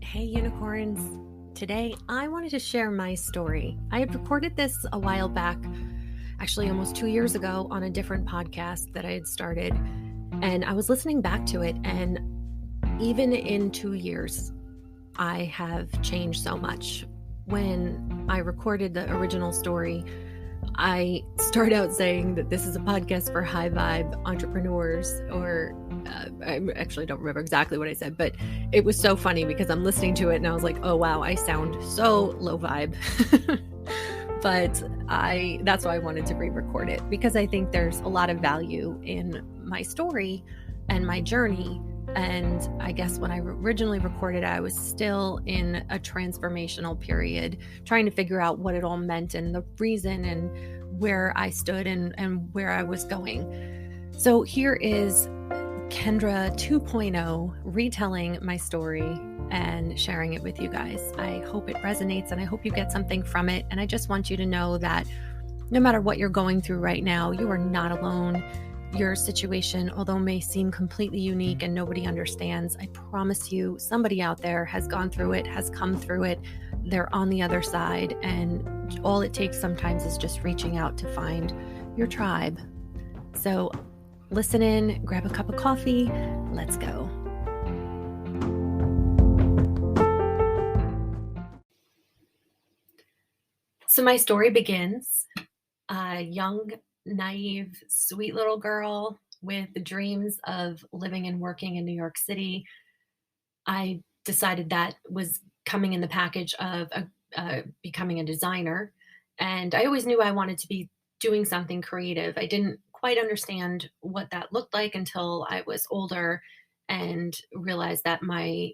Hey, unicorns. Today, I wanted to share my story. I had recorded this a while back, actually almost 2 years ago, on a different podcast that I had started. And I was listening back to it. And even in 2 years, I have changed so much. When I recorded the original story, I start out saying that this is a podcast for high vibe entrepreneurs, or I actually don't remember exactly what I said, but it was so funny because I'm listening to it and I was like, oh wow, I sound so low vibe. But that's why I wanted to re-record it, because I think there's a lot of value in my story and my journey. And I guess when I originally recorded, I was still in a transformational period, trying to figure out what it all meant and the reason and where I stood and where I was going. So here is Kendra 2.0 retelling my story and sharing it with you guys. I hope it resonates and I hope you get something from it. And I just want you to know that no matter what you're going through right now, you are not alone. Your situation, although may seem completely unique and nobody understands, I promise you somebody out there has gone through it, has come through it. They're on the other side, and all it takes sometimes is just reaching out to find your tribe. So listen in, grab a cup of coffee, let's go. So my story begins, a young, naive, sweet little girl with dreams of living and working in New York City. I decided that was coming in the package of becoming a designer. And I always knew I wanted to be doing something creative. I didn't quite understand what that looked like until I was older and realized that my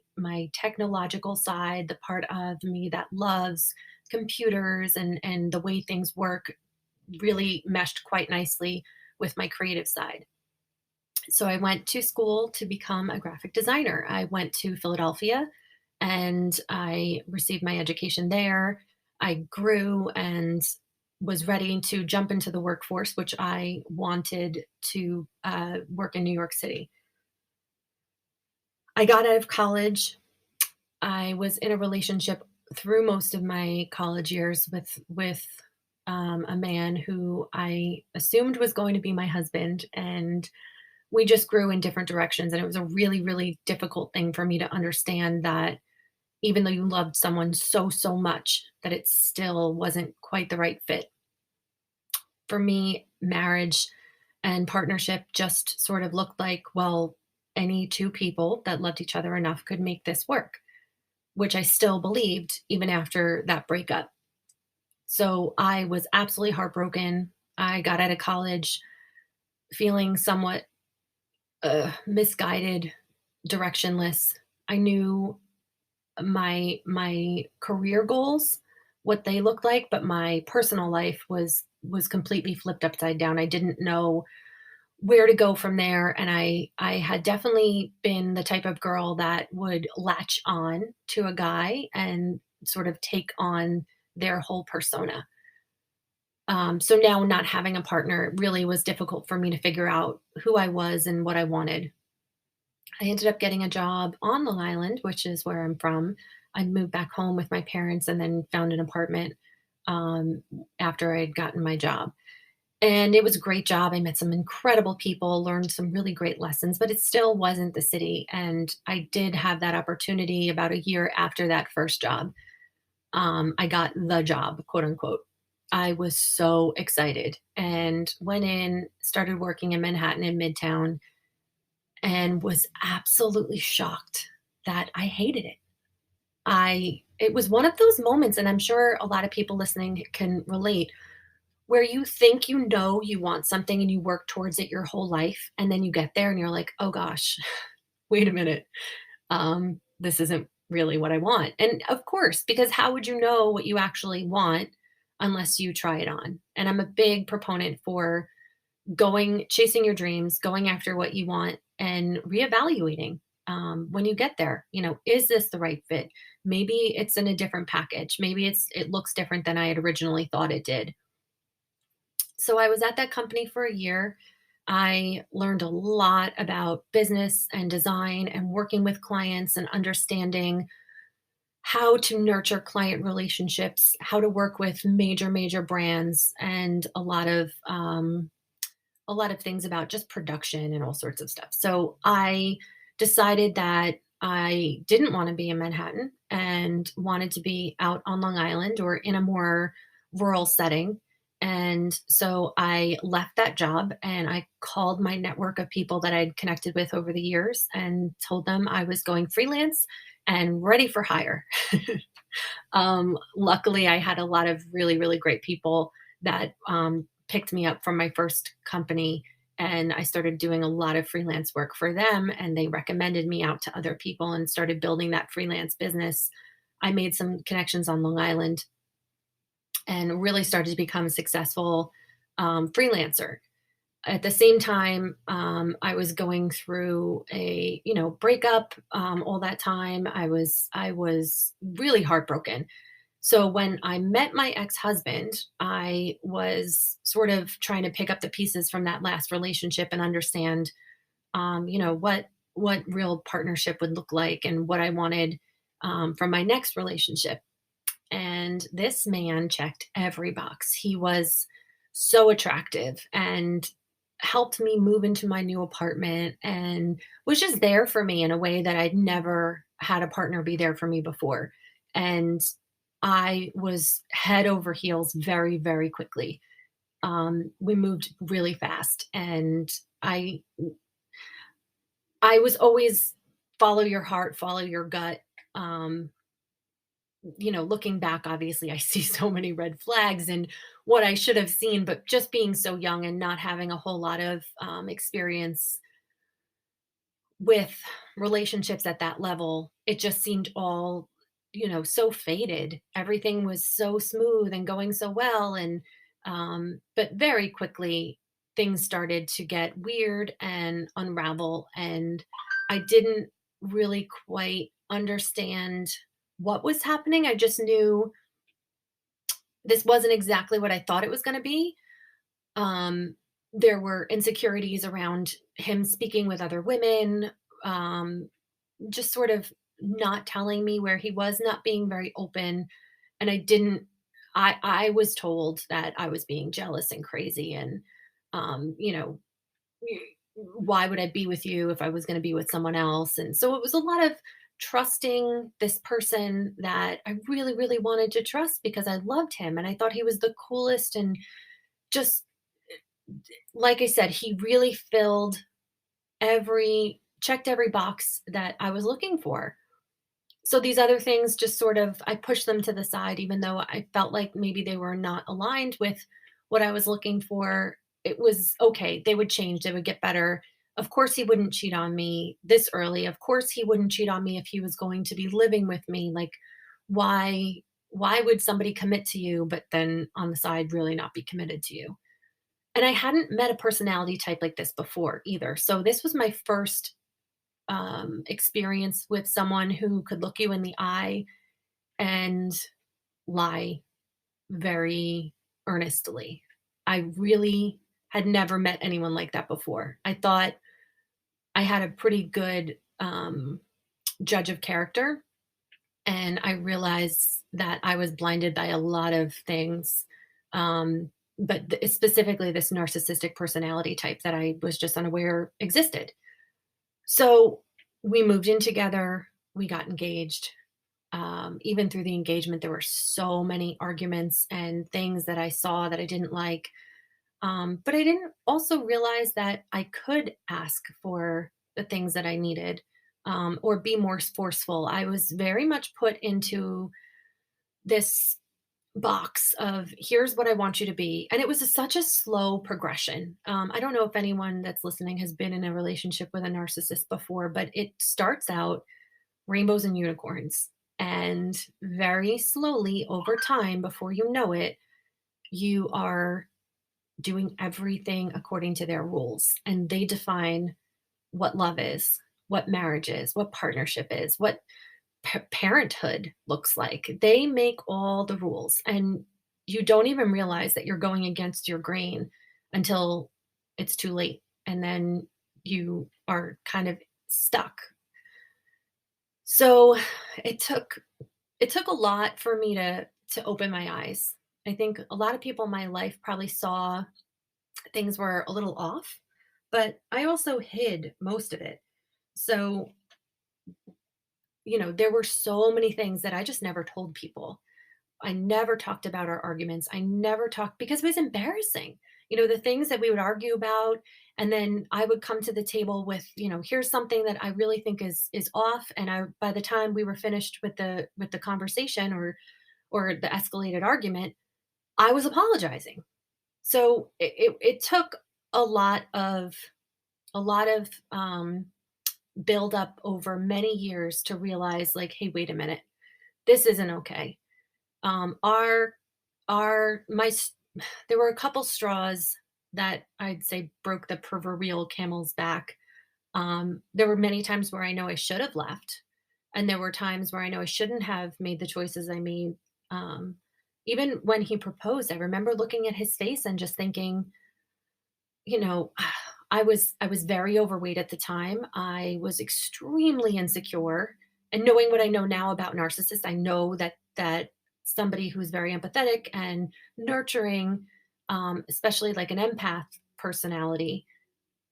technological side, the part of me that loves computers and the way things work, really meshed quite nicely with my creative side. So I went to school to become a graphic designer. I went to Philadelphia and I received my education there. I grew and was ready to jump into the workforce, which I wanted to work in New York City. I got out of college. I was in a relationship through most of my college years with a man who I assumed was going to be my husband, and we just grew in different directions. And it was a really, really difficult thing for me to understand that even though you loved someone so much, that it still wasn't quite the right fit. For me, marriage and partnership just sort of looked like, well, any two people that loved each other enough could make this work, which I still believed even after that breakup. So I was absolutely heartbroken. I got out of college feeling somewhat misguided, directionless. I knew my career goals, what they looked like, but my personal life was completely flipped upside down. I didn't know where to go from there, and I had definitely been the type of girl that would latch on to a guy and sort of take on their whole persona. So now not having a partner really was difficult for me to figure out who I was and what I wanted. I ended up getting a job on Long Island, which is where I'm from. I moved back home with my parents and then found an apartment um, after I'd gotten my job. And it was a great job. I met some incredible people, learned some really great lessons, but it still wasn't the city. And I did have that opportunity about a year after that first job. I got the job, quote unquote. I was so excited and went in, started working in Manhattan in Midtown, and was absolutely shocked that I hated it. It was one of those moments, and I'm sure a lot of people listening can relate, where you think you know you want something and you work towards it your whole life, and then you get there and you're like, "Oh gosh, wait a minute. This isn't really what I want." And of course, because how would you know what you actually want unless you try it on? And I'm a big proponent for chasing your dreams, going after what you want, and reevaluating when you get there. Is this the right fit? Maybe it's in a different package. Maybe it looks different than I had originally thought it did. So I was at that company for a year. I learned a lot about business and design and working with clients and understanding how to nurture client relationships, how to work with major brands, and a lot of things about just production and all sorts of stuff. So I decided that I didn't want to be in Manhattan and wanted to be out on Long Island or in a more rural setting. And so I left that job and I called my network of people that I'd connected with over the years and told them I was going freelance and ready for hire. Luckily, I had a lot of really great people that picked me up from my first company. And I started doing a lot of freelance work for them. And they recommended me out to other people and started building that freelance business. I made some connections on Long Island and really started to become a successful freelancer. At the same time, I was going through a breakup. All that time, I was really heartbroken. So when I met my ex-husband, I was sort of trying to pick up the pieces from that last relationship and understand, what real partnership would look like and what I wanted from my next relationship. And this man checked every box. He was so attractive and helped me move into my new apartment and was just there for me in a way that I'd never had a partner be there for me before. And I was head over heels very quickly. We moved really fast, and I I was always follow your heart, follow your gut. Um, Looking back, obviously, I see so many red flags and what I should have seen, but just being so young and not having a whole lot of experience with relationships at that level, it just seemed all, so faded. Everything was so smooth and going so well. And, but very quickly, things started to get weird and unravel. And I didn't really quite understand what was happening. I just knew this wasn't exactly what I thought it was going to be. um, there were insecurities around him speaking with other women, um, just sort of not telling me where he was, not being very open. And I didn't, I was told that I was being jealous and crazy. And, um, you know, y- why would I be with you if I was going to be with someone else? And so it was a lot of trusting this person that I really wanted to trust because I loved him and I thought he was the coolest and just like I said, he really filled every checked every box that I was looking for. So these other things just sort of I pushed them to the side even though I felt like maybe they were not aligned with what I was looking for. It was okay. They would change, they would get better. Of course he wouldn't cheat on me this early. Of course he wouldn't cheat on me if he was going to be living with me. Like why why would somebody commit to you but then on the side really not be committed to you? And I hadn't met a personality type like this before either. So this was my first experience with someone who could look you in the eye and lie very earnestly. I really had never met anyone like that before. I thought I had a pretty good judge of character, and I realized that I was blinded by a lot of things. But specifically, this narcissistic personality type that I was just unaware existed. So we moved in together, we got engaged. Even through the engagement, there were so many arguments and things that I saw that I didn't like. But I didn't also realize that I could ask for the things that I needed, or be more forceful. I was very much put into this box of here's what I want you to be. And it was such a slow progression. I don't know if anyone that's listening has been in a relationship with a narcissist before, but it starts out rainbows and unicorns. And very slowly over time, before you know it, you are doing everything according to their rules. And they define what love is, what marriage is, what partnership is, what parenthood looks like. They make all the rules, and you don't even realize that you're going against your grain until it's too late. And then you are kind of stuck. So it took it took a lot for me to open my eyes. I think a lot of people in my life probably saw things were a little off, but I also hid most of it. So, there were so many things that I just never told people. I never talked about our arguments. I never talked because it was embarrassing. The things that we would argue about, and then I would come to the table with, here's something that I really think is off. And by the time we were finished with the conversation or the escalated argument, I was apologizing. So it took a lot of build up over many years to realize, like, hey, wait a minute, this isn't okay. Our my s There were a couple straws that I'd say broke the proverbial camel's back. There were many times where I know I should have left, and there were times where I know I shouldn't have made the choices I made. Um, Even when he proposed, I remember looking at his face and just thinking, you know, I was very overweight at the time. I was extremely insecure, and knowing what I know now about narcissists, I know that somebody who's very empathetic and nurturing, especially like an empath personality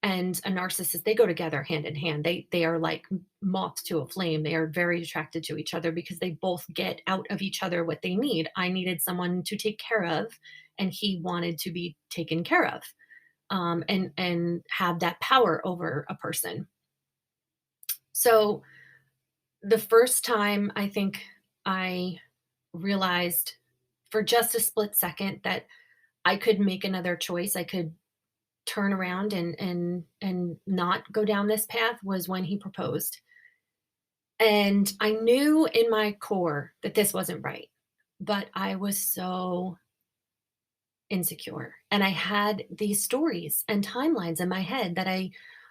and a narcissist, they go together hand in hand. They are like moths to a flame. They are very attracted to each other because they both get out of each other what they need. I needed someone to take care of, and he wanted to be taken care of, and have that power over a person. So the first time I think I realized for just a split second that I could make another choice, I could turn around and not go down this path was when he proposed. And I knew in my core that this wasn't right, but I was so insecure. And I had these stories and timelines in my head that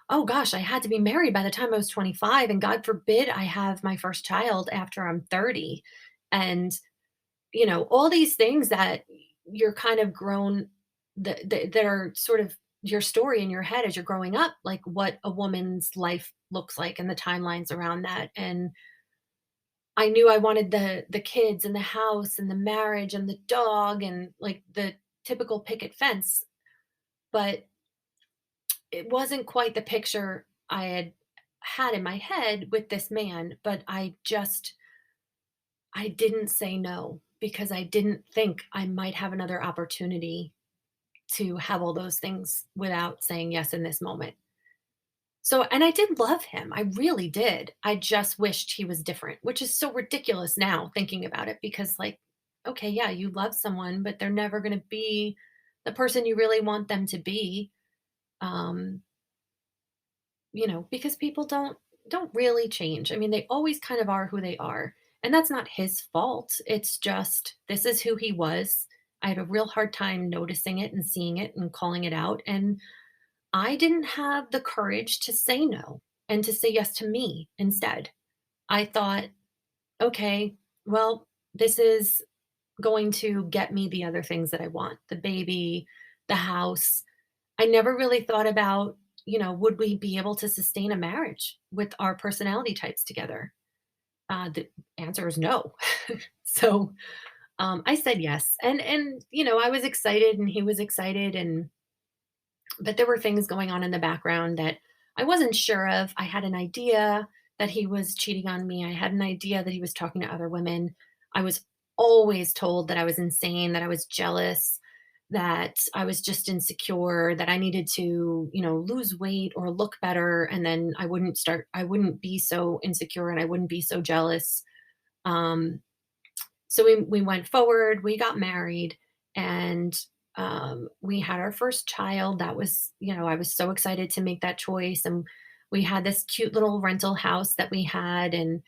oh gosh, I had to be married by the time I was 25. And God forbid I have my first child after I'm 30. And, all these things that you're kind of grown, that are sort of your story in your head as you're growing up, like what a woman's life looks like and the timelines around that. And I knew I wanted the kids and the house and the marriage and the dog and like the typical picket fence, but it wasn't quite the picture I had in my head with this man, but I didn't say no because I didn't think I might have another opportunity to have all those things without saying yes in this moment. So, and I did love him. I really did. I just wished he was different, which is so ridiculous now thinking about it because, like, okay, yeah, you love someone, but they're never going to be the person you really want them to be. Um, because people don't really change. I mean, they always kind of are who they are. And that's not his fault. It's just this is who he was. I had a real hard time noticing it and seeing it and calling it out. And I didn't have the courage to say no and to say yes to me instead. I thought, okay, well, this is going to get me the other things that I want, the baby, the house. I never really thought about, would we be able to sustain a marriage with our personality types together? The answer is no. So I said yes, and I was excited, and he was excited, and but there were things going on in the background that I wasn't sure of. I had an idea that he was cheating on me. I had an idea that he was talking to other women. I was always told that I was insane, that I was jealous, that I was just insecure, that I needed to, lose weight or look better. And then I wouldn't be so insecure and I wouldn't be so jealous. Um, so we went forward, we got married, and we had our first child. That was, I was so excited to make that choice. And we had this cute little rental house that we had. And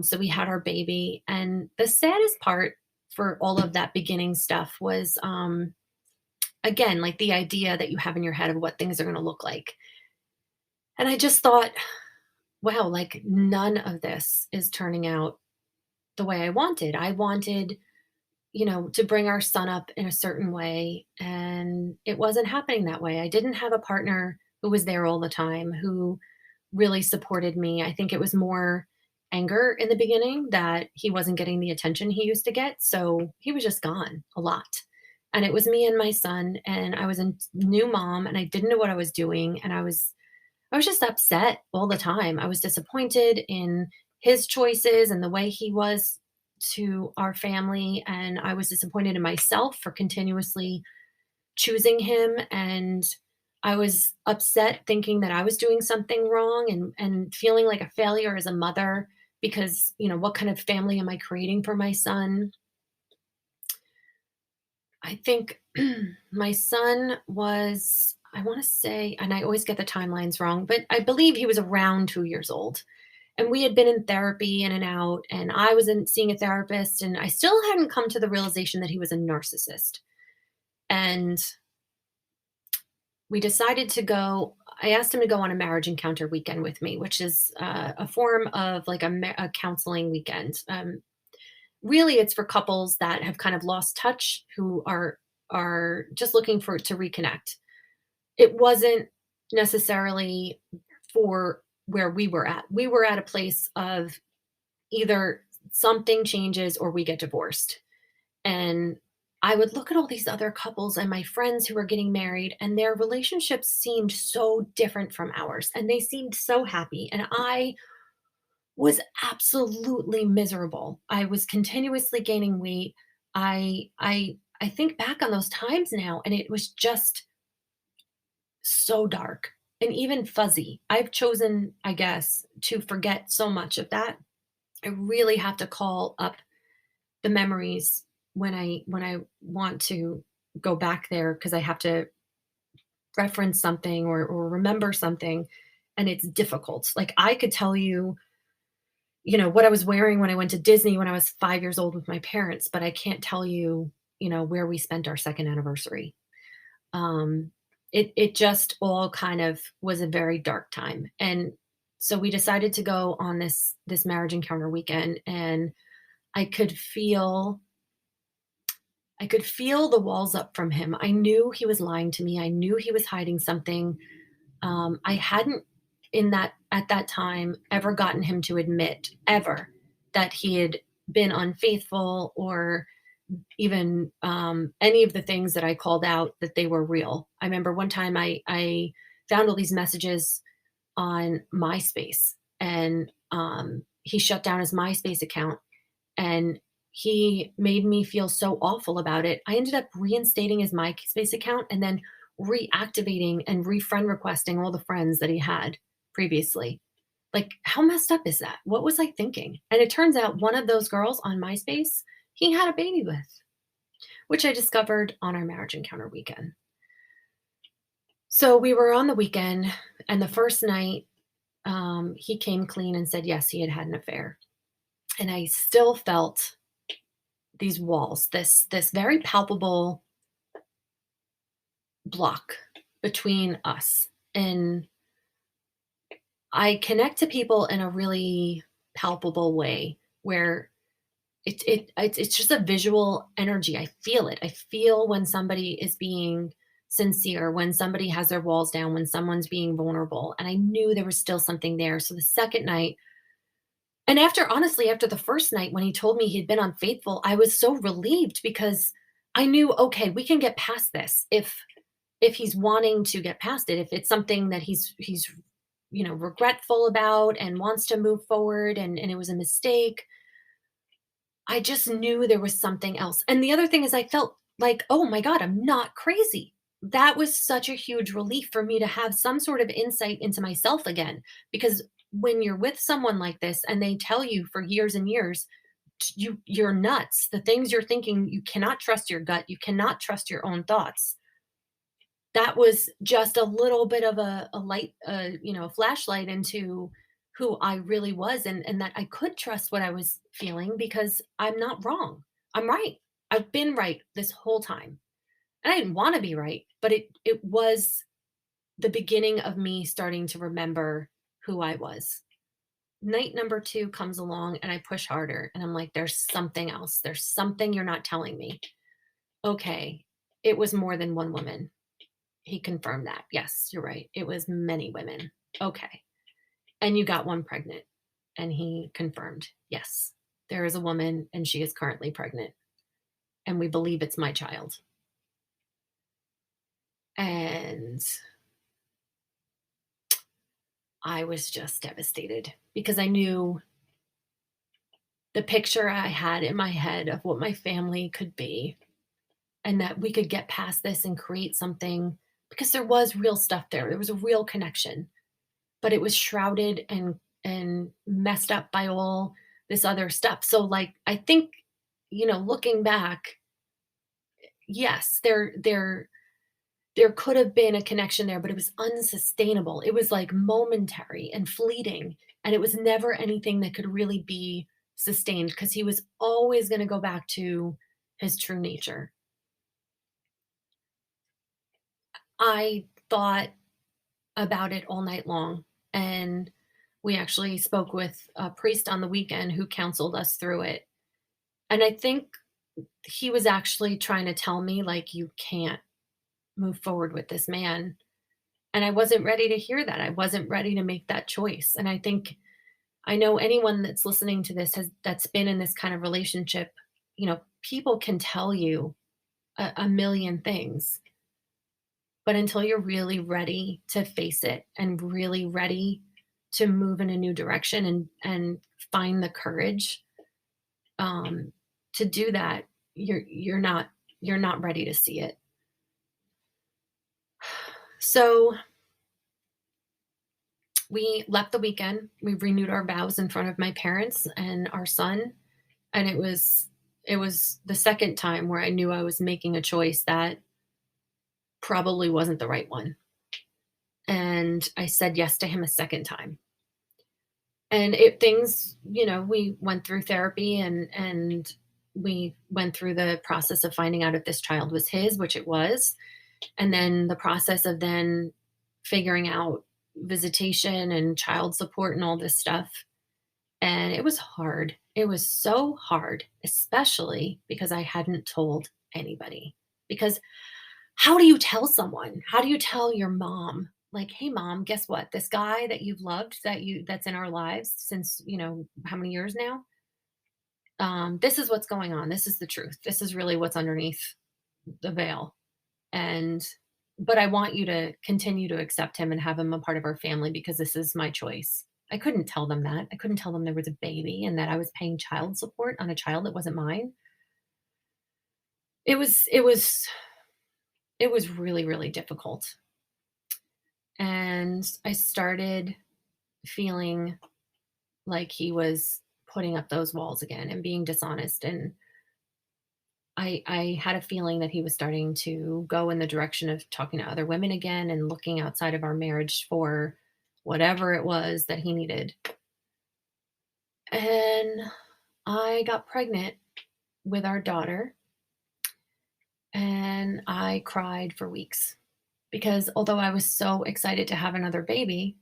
so we had our baby. And the saddest part for all of that beginning stuff was, again, like the idea that you have in your head of what things are going to look like. And I just thought, wow, like none of this is turning out the way I wanted. I wanted, to bring our son up in a certain way. And it wasn't happening that way. I didn't have a partner who was there all the time, who really supported me. I think it was more anger in the beginning that he wasn't getting the attention he used to get. So he was just gone a lot. And it was me and my son, and I was a new mom, and I didn't know what I was doing. And I was just upset all the time. I was disappointed in his choices and the way he was to our family. And I was disappointed in myself for continuously choosing him. And I was upset thinking that I was doing something wrong, and feeling like a failure as a mother because, what kind of family am I creating for my son? I think my son was, I want to say, and I always get the timelines wrong, but I believe he was around 2 years old. And we had been in therapy in and out, and I was in seeing a therapist, and I still hadn't come to the realization that he was a narcissist. And we decided to go. I asked him to go on a marriage encounter weekend with me, which is a form of like a counseling weekend. Really, it's for couples that have kind of lost touch, who are just looking for to reconnect. It wasn't necessarily for where we were at. We were at a place of either something changes or we get divorced. And I would look at all these other couples and my friends who were getting married, and their relationships seemed so different from ours. And they seemed so happy. And I was absolutely miserable. I was continuously gaining weight. I think back on those times now, and it was just so dark and even fuzzy. I've chosen, I guess, to forget so much of that. I really have to call up the memories when I want to go back there, because I have to reference something or remember something, and it's difficult. Like, I could tell you, what I was wearing when I went to Disney when I was 5 years old with my parents, but I can't tell you, where we spent our second anniversary. Um, it just all kind of was a very dark time. And so we decided to go on this marriage encounter weekend, and I could feel I could feel the walls up from him. I knew he was lying to me. I knew he was hiding something. I hadn't in that at that time ever gotten him to admit ever that he had been unfaithful, or even any of the things that I called out, that they were real. I remember one time I found all these messages on MySpace, and he shut down his MySpace account, and he made me feel so awful about it. I ended up reinstating his MySpace account and then reactivating and refriend requesting all the friends that he had previously. Like, how messed up is that? What was I thinking? And it turns out one of those girls on MySpace, he had a baby with, which I discovered on our marriage encounter weekend. So we were on the weekend, and the first night, he came clean and said, yes, he had had an affair. And I still felt these walls, this very palpable block between us. And I connect to people in a really palpable way, where it's just a visual energy. I feel it. I feel when somebody is being sincere, when somebody has their walls down, when someone's being vulnerable. And I knew there was still something there. So the second night, and after the first night when he told me he'd been unfaithful, I was so relieved, because I knew, okay, we can get past this. If he's wanting to get past it, if it's something that he's regretful about and wants to move forward, and it was a mistake, I just knew there was something else. And the other thing is, I felt like, oh my God, I'm not crazy. That was such a huge relief for me to have some sort of insight into myself again. Because when you're with someone like this and they tell you for years and years, you're nuts. The things you're thinking, you cannot trust your gut. You cannot trust your own thoughts. That was just a little bit of a light, flashlight into who I really was, and that I could trust what I was feeling, because I'm not wrong. I'm right. I've been right this whole time. And I didn't want to be right, but it was the beginning of me starting to remember who I was. Night number 2 comes along, and I push harder, and I'm like, there's something else. There's something you're not telling me. Okay. It was more than one woman. He confirmed that. Yes, you're right. It was many women. Okay. And you got one pregnant. And he confirmed, yes, there is a woman and she is currently pregnant. And we believe it's my child. And I was just devastated because I knew the picture I had in my head of what my family could be and that we could get past this and create something because there was real stuff there. There was a real connection, but it was shrouded and messed up by all this other stuff. So like I think, looking back, yes, there could have been a connection there, but it was unsustainable. It was like momentary and fleeting, and it was never anything that could really be sustained because he was always going to go back to his true nature. I thought about it all night long, and we actually spoke with a priest on the weekend who counseled us through it. And I think he was actually trying to tell me, like, you can't move forward with this man. And I wasn't ready to hear that. I wasn't ready to make that choice. And I think I know anyone that's listening to this that's been in this kind of relationship, people can tell you a million things, but until you're really ready to face it and really ready to move in a new direction and find the courage um, to do that, you're not ready to see it. So we left the weekend. We renewed our vows in front of my parents and our son, and it was the second time where I knew I was making a choice that probably wasn't the right one. And I said yes to him a second time. And we went through therapy and we went through the process of finding out if this child was his, which it was, and then the process of then figuring out visitation and child support and all this stuff. And it was hard. It was so hard, especially because I hadn't told anybody. Because how do you tell someone? How do you tell your mom? Like, hey mom, guess what? This guy that you've loved that's in our lives since, how many years now? This is what's going on. This is the truth. This is really what's underneath the veil. And but I want you to continue to accept him and have him a part of our family because this is my choice. I couldn't tell them that. I couldn't tell them there was a baby and that I was paying child support on a child that wasn't mine. It was really, really difficult. And I started feeling like he was putting up those walls again and being dishonest. And I had a feeling that he was starting to go in the direction of talking to other women again and looking outside of our marriage for whatever it was that he needed. And I got pregnant with our daughter, and I cried for weeks because although I was so excited to have another baby,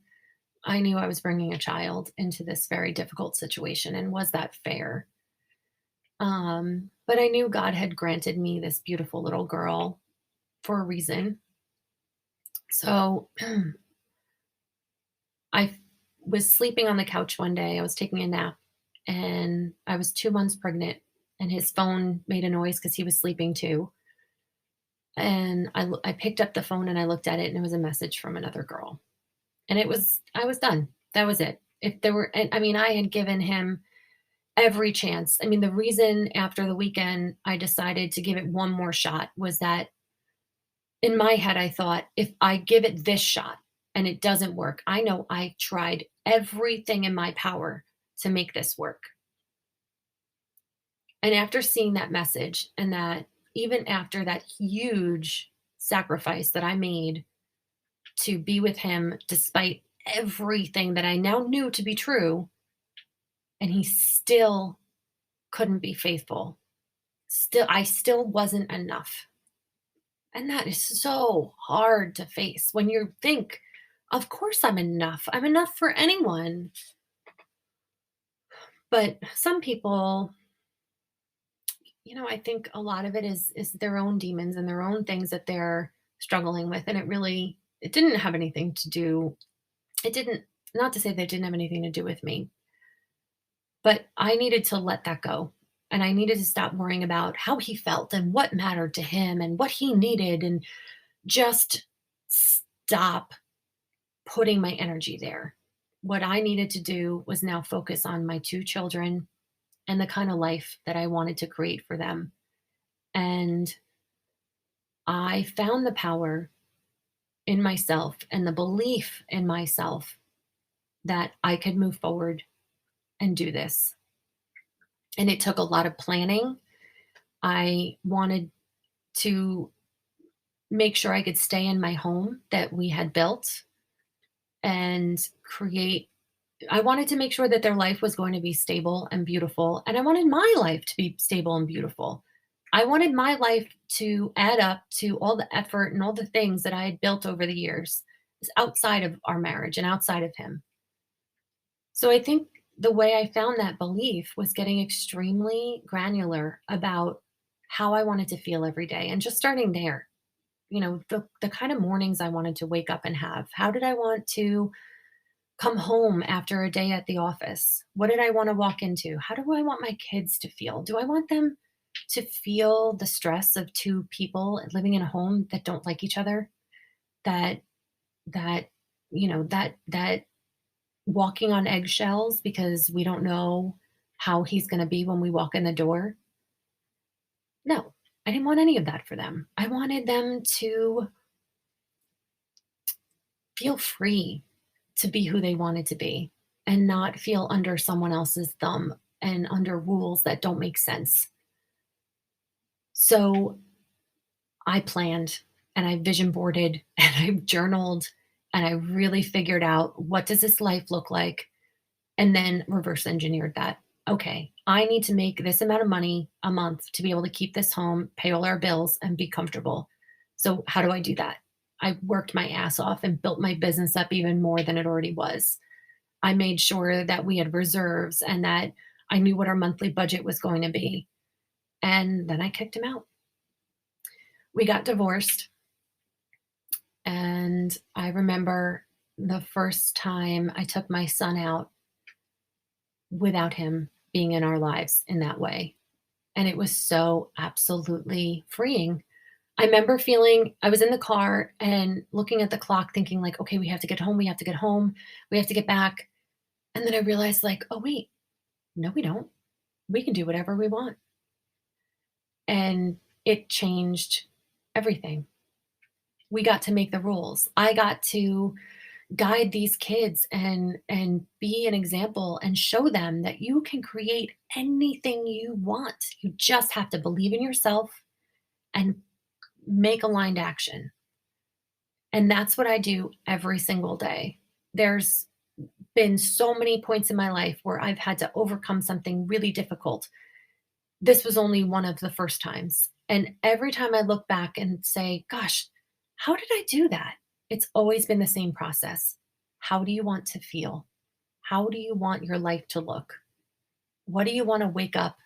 I knew I was bringing a child into this very difficult situation. And was that fair? But I knew God had granted me this beautiful little girl for a reason. So I was sleeping on the couch one day. I was taking a nap and I was 2 months pregnant, and his phone made a noise because he was sleeping too. And I picked up the phone and I looked at it, and it was a message from another girl. And I was done. That was it. If there were, I mean, I had given him every chance. I mean, the reason after the weekend I decided to give it one more shot was that in my head, I thought, if I give it this shot and it doesn't work, I know I tried everything in my power to make this work. And after seeing that message, and that even after that huge sacrifice that I made to be with him, despite everything that I now knew to be true, and he still couldn't be faithful. I still wasn't enough. And that is so hard to face when you think, of course I'm enough. I'm enough for anyone. But some people, I think a lot of it is their own demons and their own things that they're struggling with. And it didn't have anything to do, it didn't, not to say that it didn't have anything to do with me, But I needed to let that go. And I needed to stop worrying about how he felt and what mattered to him and what he needed, and just stop putting my energy there. What I needed to do was now focus on my two children and the kind of life that I wanted to create for them. And I found the power in myself and the belief in myself that I could move forward and do this. And it took a lot of planning. I wanted to make sure I could stay in my home that we had built and create. I wanted to make sure that their life was going to be stable and beautiful. And I wanted my life to be stable and beautiful. I wanted my life to add up to all the effort and all the things that I had built over the years outside of our marriage and outside of him. So I think the way I found that belief was getting extremely granular about how I wanted to feel every day and just starting there. The kind of mornings I wanted to wake up and have. How did I want to come home after a day at the office? What did I want to walk into? How do I want my kids to feel? Do I want them to feel the stress of two people living in a home that don't like each other? That that that walking on eggshells because we don't know how he's going to be when we walk in the door? No. I didn't want any of that for them. I wanted them to feel free to be who they wanted to be and not feel under someone else's thumb and under rules that don't make sense. So I planned and I vision boarded and I journaled and I really figured out, what does this life look like? And then reverse engineered that. Okay, I need to make this amount of money a month to be able to keep this home, pay all our bills, and be comfortable. So how do I do that? I worked my ass off and built my business up even more than it already was. I made sure that we had reserves and that I knew what our monthly budget was going to be. And then I kicked him out. We got divorced. And I remember the first time I took my son out without him being in our lives in that way. And it was so absolutely freeing. I remember feeling, I was in the car and looking at the clock thinking like, okay, we have to get home. We have to get home. We have to get back. And then I realized like, oh, wait, no, we don't. We can do whatever we want. And it changed everything. We got to make the rules. I got to guide these kids and be an example and show them that you can create anything you want. You just have to believe in yourself and make aligned action. And that's what I do every single day. There's been so many points in my life where I've had to overcome something really difficult. This was only one of the first times. And every time I look back and say, gosh, how did I do that? It's always been the same process. How do you want to feel? How do you want your life to look? What do you want to wake up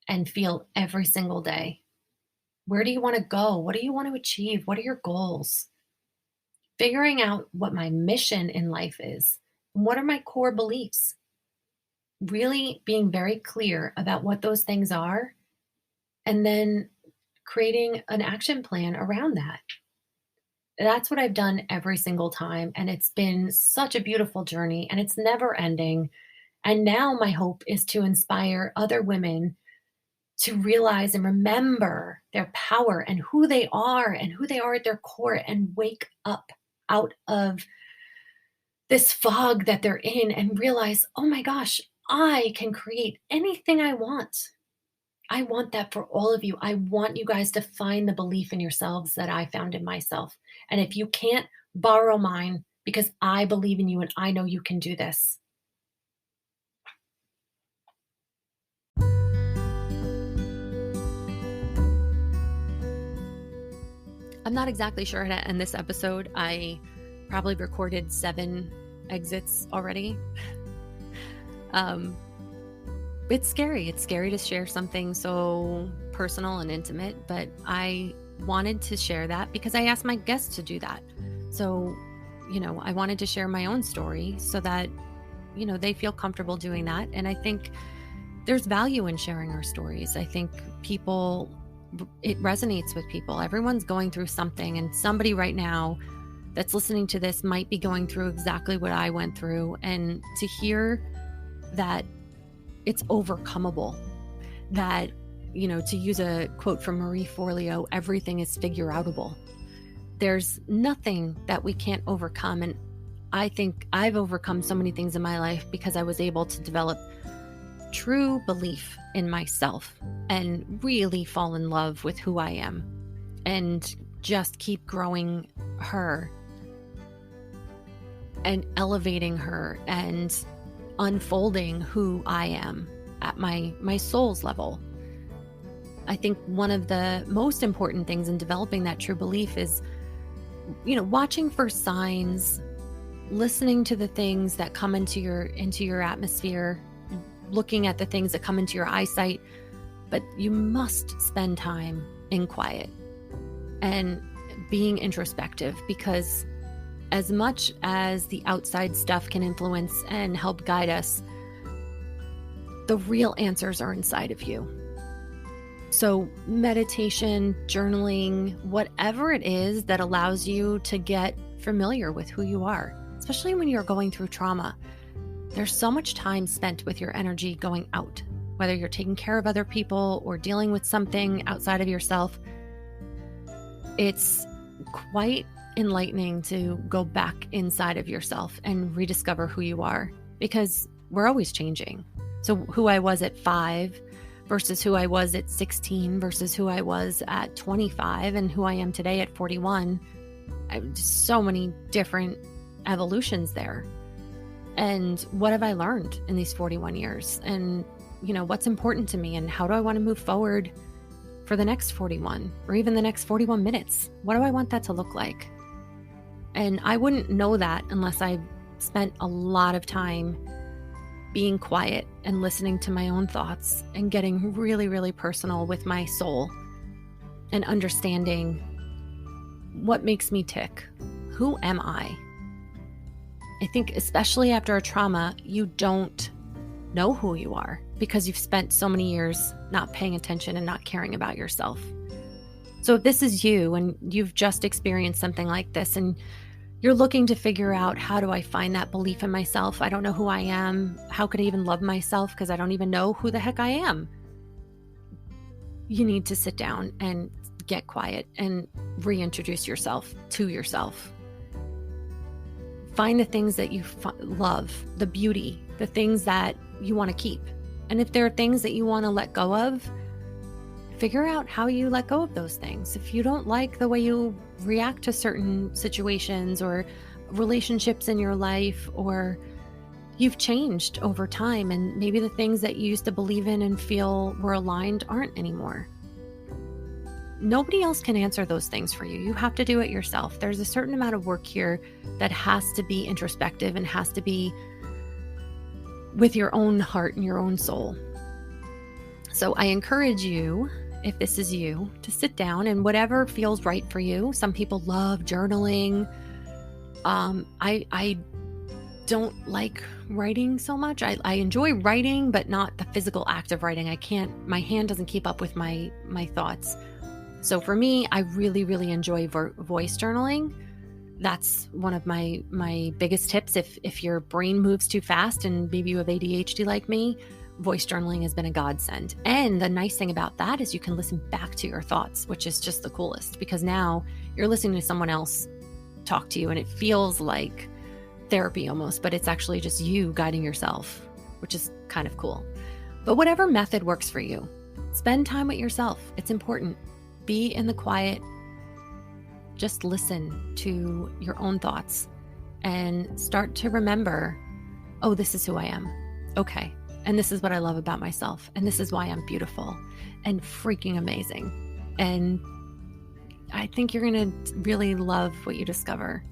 and feel every single day? Where do you want to go? What do you want to achieve? What are your goals? Figuring out what my mission in life is. And what are my core beliefs? Really being very clear about what those things are, and then creating an action plan around that. That's what I've done every single time. And it's been such a beautiful journey and it's never ending. And now my hope is to inspire other women to realize and remember their power and who they are at their core, and wake up out of this fog that they're in and realize, oh my gosh, I can create anything I want. I want that for all of you. I want you guys to find the belief in yourselves that I found in myself. And if you can't, borrow mine, because I believe in you and I know you can do this. I'm not exactly sure how to end this episode. I probably recorded 7 exits already. It's scary. It's scary to share something so personal and intimate, but I wanted to share that because I asked my guests to do that. So, I wanted to share my own story so that, they feel comfortable doing that. And I think there's value in sharing our stories. I think it resonates with people. Everyone's going through something, and somebody right now that's listening to this might be going through exactly what I went through. And to hear that it's overcomable, that, to use a quote from Marie Forleo, everything is figure outable. There's nothing that we can't overcome. And I think I've overcome so many things in my life because I was able to develop true belief in myself and really fall in love with who I am and just keep growing her and elevating her and unfolding who I am at my soul's level. I think one of the most important things in developing that true belief is, watching for signs, listening to the things that come into your atmosphere, looking at the things that come into your eyesight, but you must spend time in quiet and being introspective, because as much as the outside stuff can influence and help guide us, the real answers are inside of you. So meditation, journaling, whatever it is that allows you to get familiar with who you are, especially when you're going through trauma. There's so much time spent with your energy going out, whether you're taking care of other people or dealing with something outside of yourself. It's quite enlightening to go back inside of yourself and rediscover who you are, because we're always changing. So who I was at 5 versus who I was at 16 versus who I was at 25 and who I am today at 41. Just so many different evolutions there. And what have I learned in these 41 years? And, what's important to me, and how do I want to move forward for the next 41 or even the next 41 minutes? What do I want that to look like? And I wouldn't know that unless I spent a lot of time being quiet and listening to my own thoughts and getting really, really personal with my soul and understanding what makes me tick. Who am I? I think especially after a trauma, you don't know who you are because you've spent so many years not paying attention and not caring about yourself. So if this is you and you've just experienced something like this and you're looking to figure out, how do I find that belief in myself? I don't know who I am. How could I even love myself? Because I don't even know who the heck I am. You need to sit down and get quiet and reintroduce yourself to yourself. Find the things that you love, the beauty, the things that you want to keep. And if there are things that you want to let go of, figure out how you let go of those things. If you don't like the way you react to certain situations or relationships in your life, or you've changed over time and maybe the things that you used to believe in and feel were aligned aren't anymore. Nobody else can answer those things for you. You have to do it yourself. There's a certain amount of work here that has to be introspective and has to be with your own heart and your own soul. So I encourage you, if this is you, to sit down and whatever feels right for you. Some people love journaling. I don't like writing so much. I enjoy writing, but not the physical act of writing. My hand doesn't keep up with my thoughts. So for me, I really, really enjoy voice journaling. That's one of my biggest tips. If your brain moves too fast and maybe you have ADHD like me, voice journaling has been a godsend. And the nice thing about that is you can listen back to your thoughts, which is just the coolest, because now you're listening to someone else talk to you and it feels like therapy almost, but it's actually just you guiding yourself, which is kind of cool. But whatever method works for you, spend time with yourself. It's important. Be in the quiet. Just listen to your own thoughts and start to remember, oh, this is who I am. Okay. And this is what I love about myself. And this is why I'm beautiful and freaking amazing. And I think you're going to really love what you discover.